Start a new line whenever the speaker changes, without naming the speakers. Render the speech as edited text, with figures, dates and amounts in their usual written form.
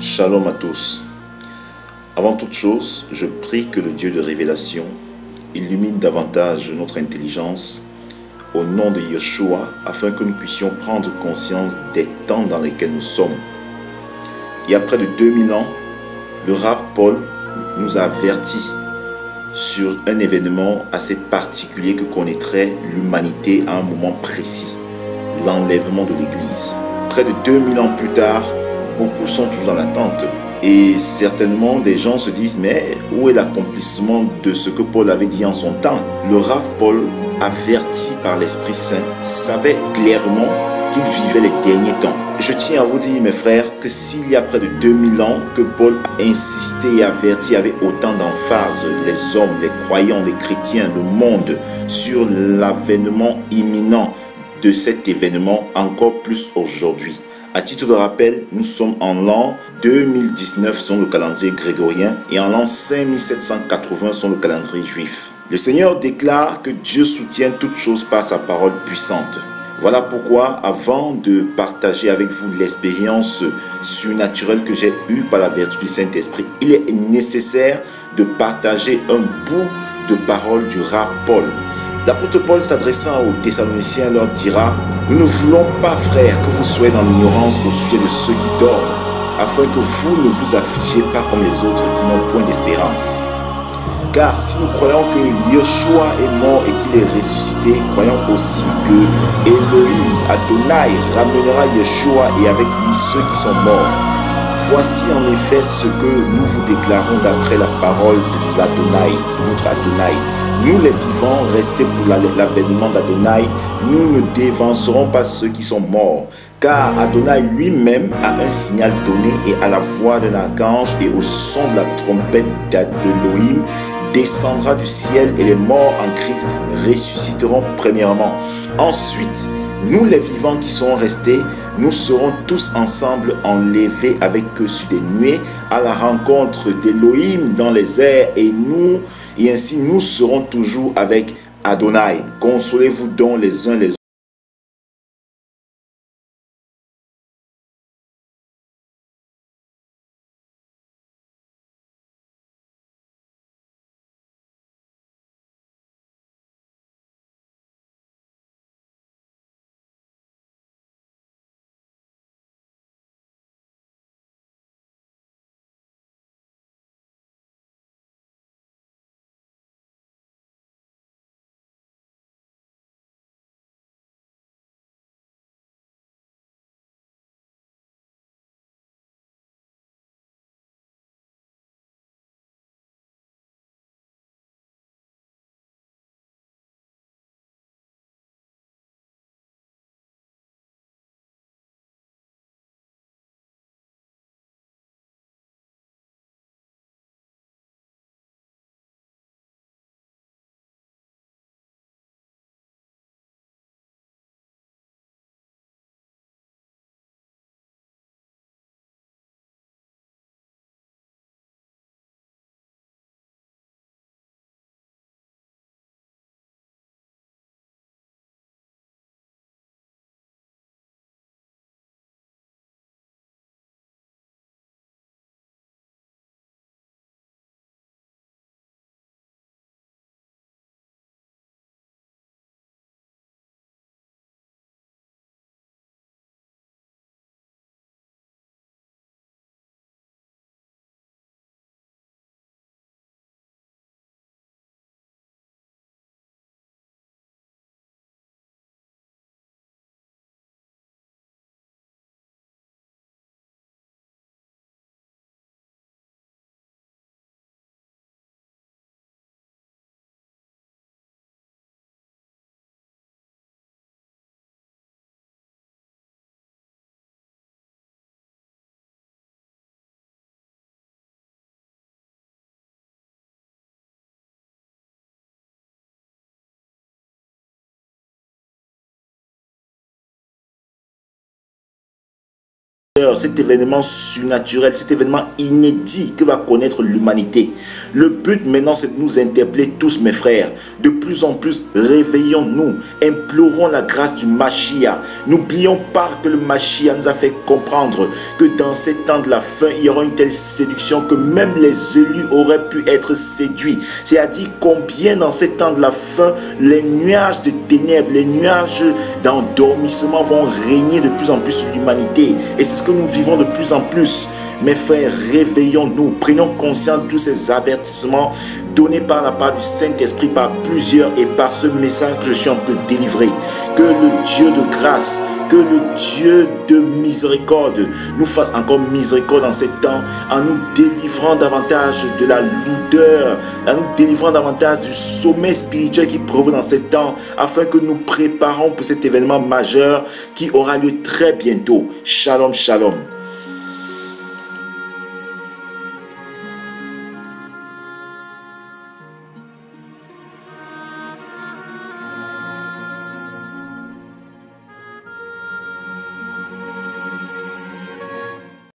Shalom à tous. Avant toute chose, je prie que le Dieu de révélation illumine davantage notre intelligence au nom de Yeshua afin que nous puissions prendre conscience des temps dans lesquels nous sommes. Il y a près de 2000 ans, le Rav Paul nous a avertis sur un événement assez particulier que connaîtrait l'humanité à un moment précis, l'enlèvement de l'Église. Près de 2000 ans plus tard, beaucoup sont toujours dans l'attente. Et certainement, des gens se disent, mais où est l'accomplissement de ce que Paul avait dit en son temps? Le Rav Paul, averti par l'Esprit Saint, savait clairement qu'il vivait les derniers temps. Je tiens à vous dire, mes frères, que s'il y a près de 2000 ans que Paul a insisté et averti avec autant d'emphase les hommes, les croyants, les chrétiens, le monde, sur l'avènement imminent de cet événement, encore plus aujourd'hui. À titre de rappel, nous sommes en l'an 2019 selon le calendrier grégorien et en l'an 5780 selon le calendrier juif. Le Seigneur déclare que Dieu soutient toutes choses par sa parole puissante. Voilà pourquoi, avant de partager avec vous l'expérience surnaturelle que j'ai eue par la vertu du Saint-Esprit, il est nécessaire de partager un bout de parole du Rav Paul. L'apôtre Paul, s'adressant aux Thessaloniciens, leur dira: nous ne voulons pas, frères, que vous soyez dans l'ignorance au sujet de ceux qui dorment, afin que vous ne vous affligez pas comme les autres qui n'ont point d'espérance. Car si nous croyons que Yeshua est mort et qu'il est ressuscité, croyons aussi que Elohim, Adonai, ramènera Yeshua et avec lui ceux qui sont morts. Voici en effet ce que nous vous déclarons d'après la parole de l'Adonai, de notre Adonai. Nous les vivants, restés pour l'avènement d'Adonai, nous ne dévancerons pas ceux qui sont morts. Car Adonai lui-même a un signal donné et à la voix d'un archange et au son de la trompette d'Elohim descendra du ciel et les morts en Christ ressusciteront premièrement. Ensuite, nous les vivants qui sont restés, nous serons tous ensemble enlevés avec eux sur des nuées à la rencontre d'Elohim dans les airs et ainsi nous serons toujours avec Adonai. Consolez-vous donc les uns les autres. cet événement surnaturel, cet événement inédit que va connaître l'humanité. Le but maintenant, c'est de nous interpeller tous, mes frères. De plus en plus, réveillons-nous, implorons la grâce du Mashiach. N'oublions pas que le Mashiach nous a fait comprendre que dans ces temps de la fin, il y aura une telle séduction que même les élus auraient pu être séduits. C'est-à-dire combien dans ces temps de la fin, les nuages de ténèbres, les nuages d'endormissement vont régner de plus en plus sur l'humanité. Et c'est ce que nous vivons de plus en plus. Mes frères, réveillons-nous, prenons conscience de tous ces avertissements donnés par la part du Saint-Esprit, par plusieurs, et par ce message que je suis en train de délivrer. Que le Dieu de grâce, que le Dieu de miséricorde nous fasse encore miséricorde en ces temps, en nous délivrant davantage de la lourdeur, en nous délivrant davantage du sommeil spirituel qui provient dans ces temps, afin que nous préparons pour cet événement majeur qui aura lieu très bientôt. Shalom, shalom.